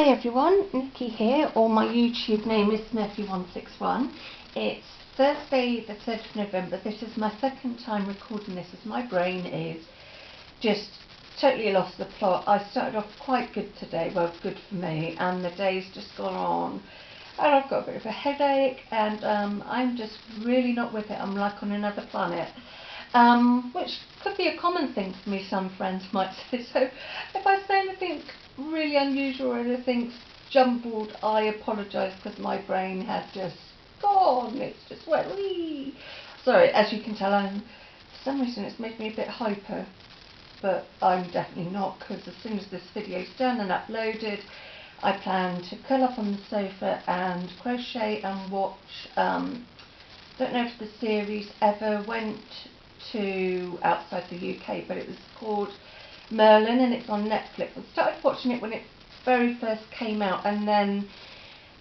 Hi everyone, Nicky here, or my YouTube name is Smurfy161. It's Thursday the 3rd of November. This is my second time recording this as my brain is just totally lost the plot. I started off quite good today, well good for me, and the day's just gone on and I've got a bit of a headache and I'm just really not with it. I'm like on another planet. Which could be a common thing for me, some friends might say. So if I say anything really unusual or anything jumbled, I apologise because my brain has just gone. It's just went wee. Sorry, as you can tell, for some reason it's made me a bit hyper, but I'm definitely not, because as soon as this video's done and uploaded, I plan to curl up on the sofa and crochet and watch. Don't know if the series ever went to outside the UK, but it was called Merlin and it's on Netflix. I started watching it when it very first came out, and then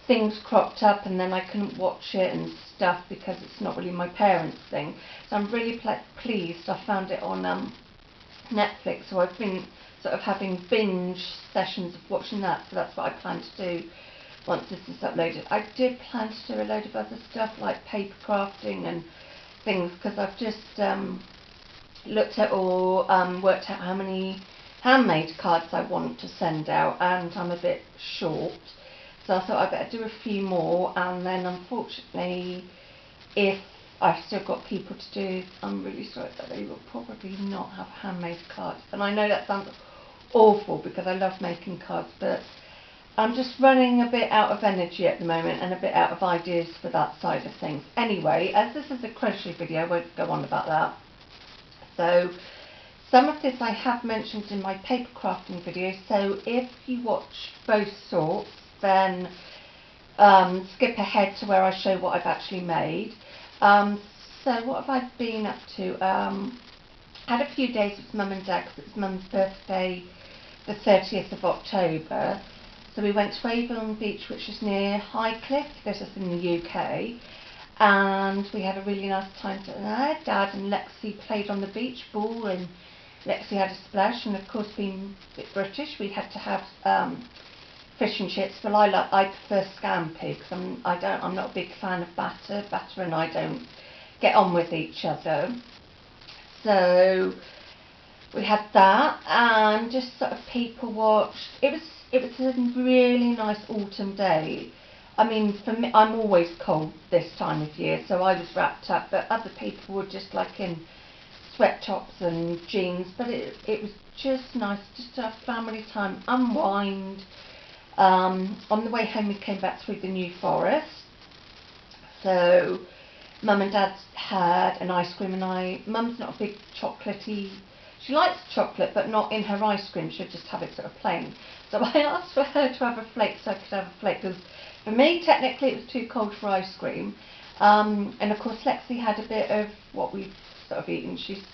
things cropped up and then I couldn't watch it and stuff because it's not really my parents' thing. So I'm really pleased I found it on Netflix, so I've been sort of having binge sessions of watching that, so that's what I plan to do once this is uploaded. I did plan to do a load of other stuff like paper crafting and things, because I've just looked at or worked out how many handmade cards I want to send out, and I'm a bit short, so I thought I'd better do a few more, and then unfortunately if I've still got people to do, I'm really sorry that they will probably not have handmade cards. And I know that sounds awful because I love making cards, but I'm just running a bit out of energy at the moment and a bit out of ideas for that side of things. Anyway, as this is a crochet video, I won't go on about that. So some of this I have mentioned in my paper crafting video, so if you watch both sorts, then skip ahead to where I show what I've actually made. So what have I been up to? Had a few days with Mum and Dad because it's Mum's birthday the 30th of October. So we went to Avon Beach, which is near Highcliffe. This is in the UK. And we had a really nice time there. Dad and Lexi played on the beach ball and Lexi had a splash, and of course being a bit British we had to have fish and chips. Well, I prefer scampi because I'm not a big fan of batter. Batter and I don't get on with each other. So we had that and just sort of people watched. It was a really nice autumn day. I mean, for me, I'm always cold this time of year, so I was wrapped up, but other people were just like in sweat tops and jeans. But it was just nice just to have family time, unwind. On the way home we came back through the New Forest, so Mum and Dad had an ice cream, and Mum's not a big chocolatey, she likes chocolate but not in her ice cream, she'll just have it sort of plain. So I asked for her to have a flake so I could have a flake, because for me technically it was too cold for ice cream. And of course Lexi had a bit of what we've sort of eaten. She's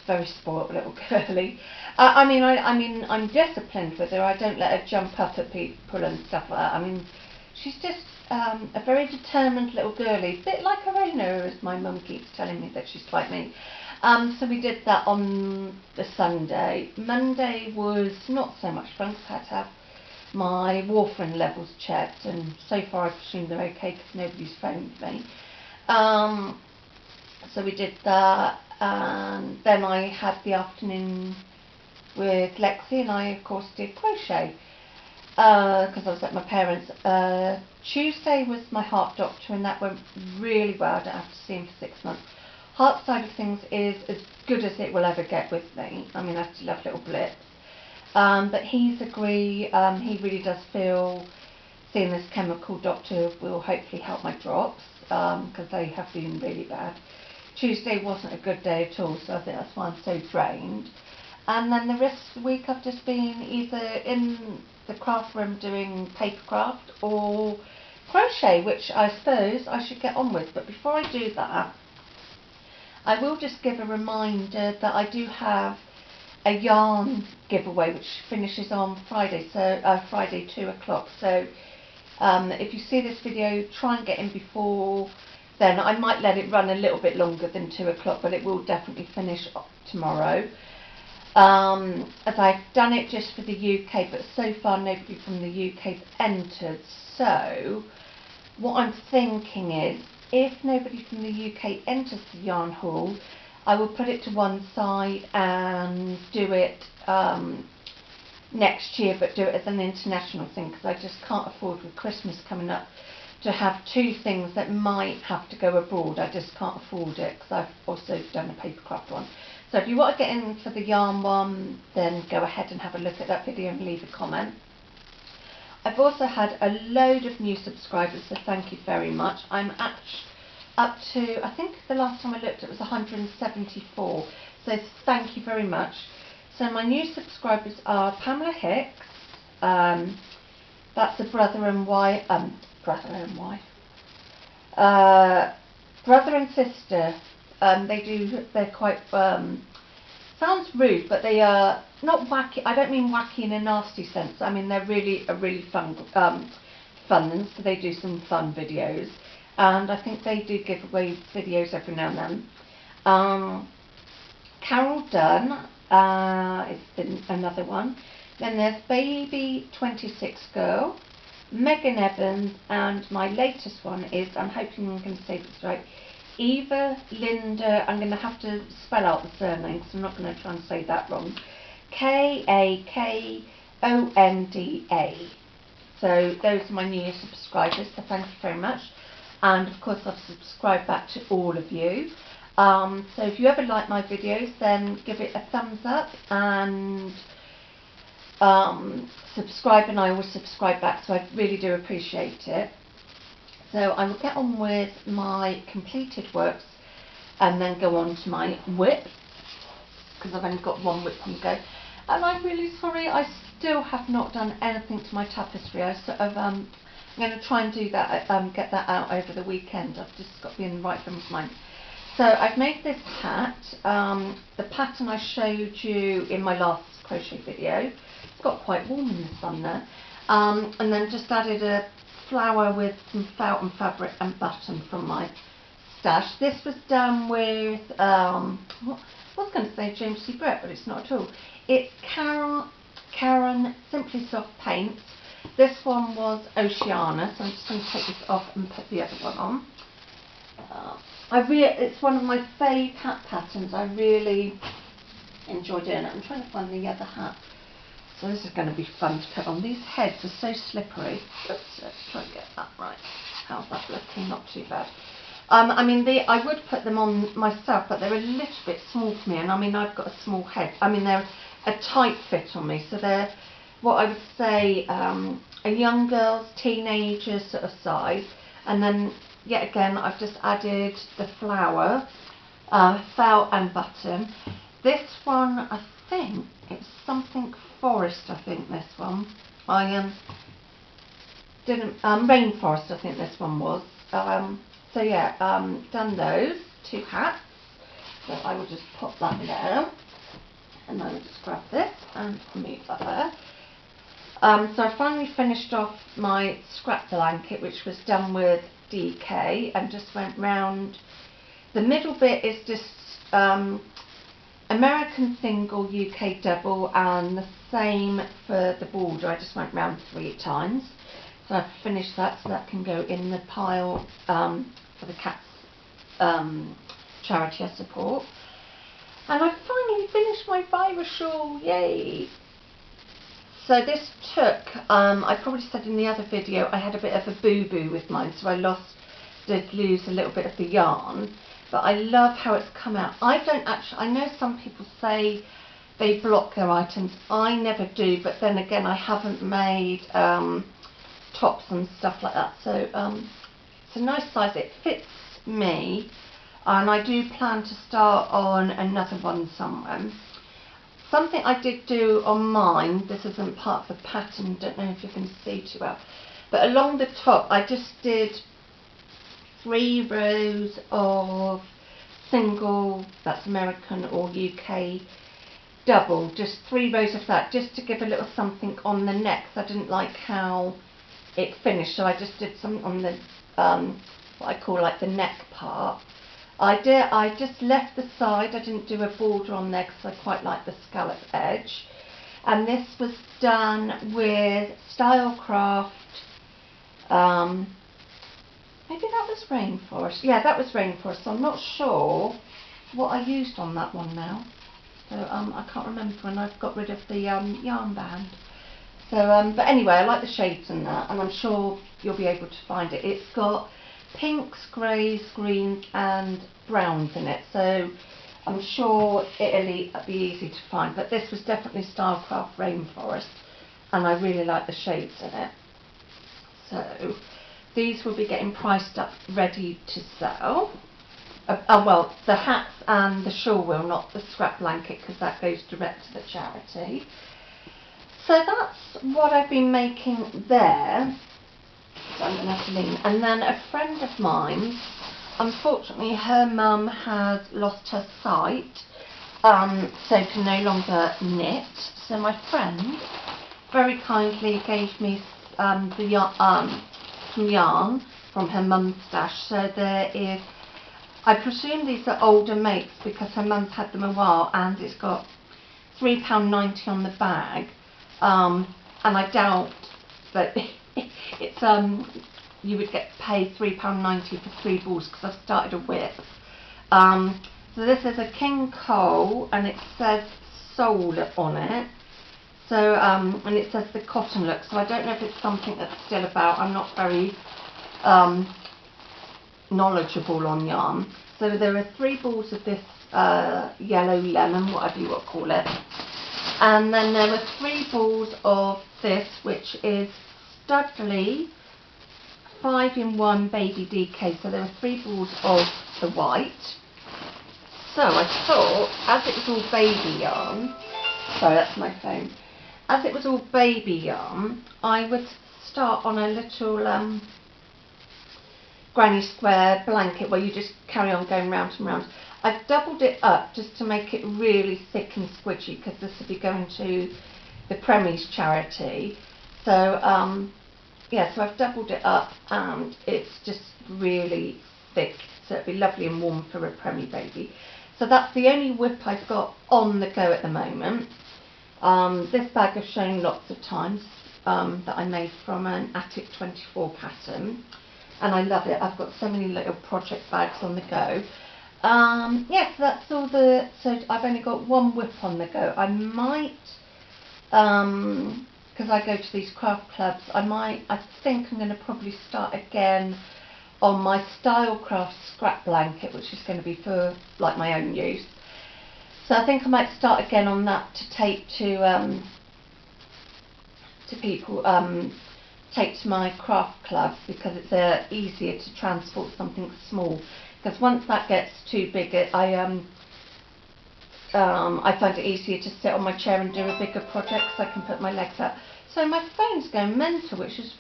very spoilt little girlie. I mean I'm disciplined with her. I don't let her jump up at people and stuff like that. I mean she's just a very determined little girlie, a bit like Arena, as my mum keeps telling me that she's like me. So we did that on the Sunday. Monday was not so much fun because I had to have my warfarin levels checked, and so far I presume they're okay because nobody's phoned me. So we did that, and then I had the afternoon with Lexi, and I of course did crochet because I was at my parents'. Tuesday was my heart doctor, and that went really well. I don't have to see him for 6 months. Heart side of things is as good as it will ever get with me. I mean, I still have little blips. But he's agreed, he really does feel seeing this chemical doctor will hopefully help my drops, because they have been really bad. Tuesday wasn't a good day at all, so I think that's why I'm so drained. And then the rest of the week I've just been either in the craft room doing paper craft or crochet, which I suppose I should get on with. But before I do that, I will just give a reminder that I do have a yarn giveaway which finishes on Friday, so Friday 2 o'clock. So if you see this video, try and get in before then. I might let it run a little bit longer than 2 o'clock, but it will definitely finish tomorrow. as I've done it just for the UK, but so far nobody from the UK's entered. So what I'm thinking is, if nobody from the UK enters the yarn haul, I will put it to one side and do it next year, but do it as an international thing, because I just can't afford, with Christmas coming up, to have two things that might have to go abroad. I just can't afford it, because I've also done a papercraft one. So if you want to get in for the yarn one, then go ahead and have a look at that video and leave a comment. I've also had a load of new subscribers, so thank you very much. I'm up to, I think the last time I looked it was 174, so thank you very much. So my new subscribers are Pamela Hicks, that's a brother and sister. They're quite, sounds rude, but they are not wacky. I don't mean wacky in a nasty sense. I mean they're really fun, so they do some fun videos, and I think they do give away videos every now and then. Carol Dunn is another one. Then there's Baby 26 Girl, Megan Evans, and my latest one is, I'm hoping I'm going to say this right, Eva Linda. I'm going to have to spell out the surname because I'm not going to try and say that wrong. Kakonda. So those are my new subscribers, so thank you very much. And of course I've subscribed back to all of you. So if you ever like my videos, then give it a thumbs up and subscribe, and I will subscribe back, so I really do appreciate it. So I will get on with my completed works and then go on to my whip, because I've only got one whip on the go. And I'm really sorry, I still have not done anything to my tapestry. I sort of, I'm going to try and do that, get that out over the weekend. I've just got to be in the right frame of mind. So I've made this hat, the pattern I showed you in my last crochet video. It's got quite warm in the sun there. And then just added a flower with some fountain fabric and button from my stash. This was done with, I was going to say James C. Brett, but it's not at all. It's Karen Simply Soft Paints. This one was Oceana, so I'm just going to take this off and put the other one on. It's one of my favourite hat patterns. I really enjoy doing it. I'm trying to find the other hat. So this is going to be fun to put on. These heads are so slippery. Oops, let's try and get that right. How's that looking? Not too bad. I mean, I would put them on myself, but they're a little bit small for me. And I mean, I've got a small head. I mean, they're a tight fit on me. So they're what I would say a young girl's, teenager sort of size. And then, yet again, I've just added the flower, felt and button. This one, I think it's something forest. I think this one. I didn't rainforest. I think this one was. So yeah, done those two hats. So I will just pop that down, and I will just grab this and move that there. So I finally finished off my scrap blanket, which was done with DK, and just went round. The middle bit is just American single, UK double, and the same for the border. I just went round 3 times. So I've finished that, so that can go in the pile for the cat's charity I support. And I finally finished my virus shawl, yay! So this took, I probably said in the other video, I had a bit of a boo-boo with mine, so I did lose a little bit of the yarn. But I love how it's come out. I know some people say they block their items. I never do, but then again, I haven't made tops and stuff like that. So it's a nice size. It fits me, and I do plan to start on another one somewhere. Something I did do on mine, this isn't part of the pattern, don't know if you can see too well, but along the top I just did 3 rows of single, that's American or UK double, just 3 rows of that, just to give a little something on the neck. I didn't like how it finished, so I just did some on the what I call like the neck part, I just left the side. I didn't do a border on there because I quite like the scallop edge. And this was done with Stylecraft. Maybe that was Rainforest. Yeah, that was Rainforest. So I'm not sure what I used on that one now. So I can't remember when I've got rid of the yarn band. So but anyway, I like the shades in that, and I'm sure you'll be able to find it. It's got pinks, greys, greens and browns in it. So I'm sure it'll be easy to find. But this was definitely Stylecraft Rainforest, and I really like the shades in it. So these will be getting priced up, ready to sell. Well, the hats and the shawl will, not the scrap blanket, because that goes direct to the charity. So that's what I've been making there. So I'm going to have to lean. And then a friend of mine, unfortunately her mum has lost her sight, so can no longer knit. So my friend very kindly gave me some yarn from her mum's stash. So there is, I presume these are older makes because her mum's had them a while, and it's got £3.90 on the bag, and I doubt that it's you would get paid £3.90 for 3 balls because I've started a whip. So this is a King Cole, and it says Soul on it. So and it says the cotton look. So I don't know if it's something that's still about. I'm not very knowledgeable on yarn. So there are 3 balls of this yellow lemon, whatever you want to call it, and then there were 3 balls of this, which is Studley 5-in-1 baby DK. So there were 3 balls of the white. So I thought, as it was all baby yarn, sorry, that's my phone, as it was all baby yarn, I would start on a little granny square blanket where you just carry on going round and round. I've doubled it up just to make it really thick and squidgy, because this will be going to the Premi's charity. So yeah, so I've doubled it up and it's just really thick, so it'll be lovely and warm for a Premi baby. So that's the only whip I've got on the go at the moment. This bag I've shown lots of times, that I made from an Attic 24 pattern, and I love it. I've got so many little project bags on the go. Yes, that's all the, so I've only got 1 whip on the go. I might, because I go to these craft clubs, I think I'm going to probably start again on my Stylecraft scrap blanket, which is going to be for like my own use. So I think I might start again on that to take to people, take to my craft club, because it's easier to transport something small. Because once that gets too big, I find it easier to sit on my chair and do a bigger project, so I can put my legs up. So my phone's going mental, which is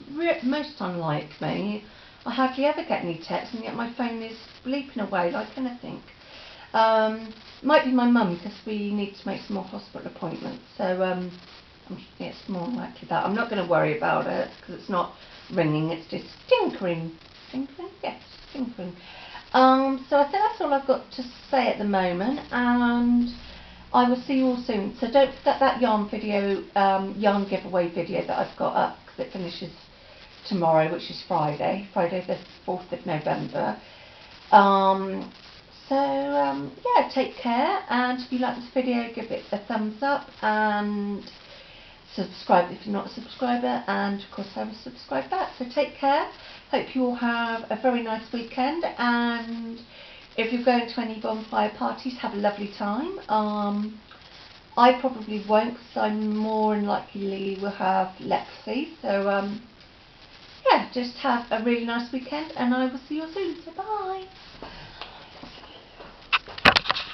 most unlike me. I hardly ever get any texts, and yet my phone is bleeping away like anything. Might be my mum, because we need to make some more hospital appointments. So it's more likely that. I'm not going to worry about it, because it's not ringing, it's just tinkering. Tinkering? Yes, tinkering. So I think that's all I've got to say at the moment, and I will see you all soon. So don't forget that yarn video, yarn giveaway video that I've got up, because it finishes tomorrow, which is Friday the 4th of November. Yeah, take care, and if you like this video, give it a thumbs up and subscribe if you're not a subscriber, and of course I will subscribe back. So take care, hope you all have a very nice weekend, and if you're going to any bonfire parties, have a lovely time. I probably won't, because I more than likely will have Lexi. So yeah, just have a really nice weekend, and I will see you all soon. So bye.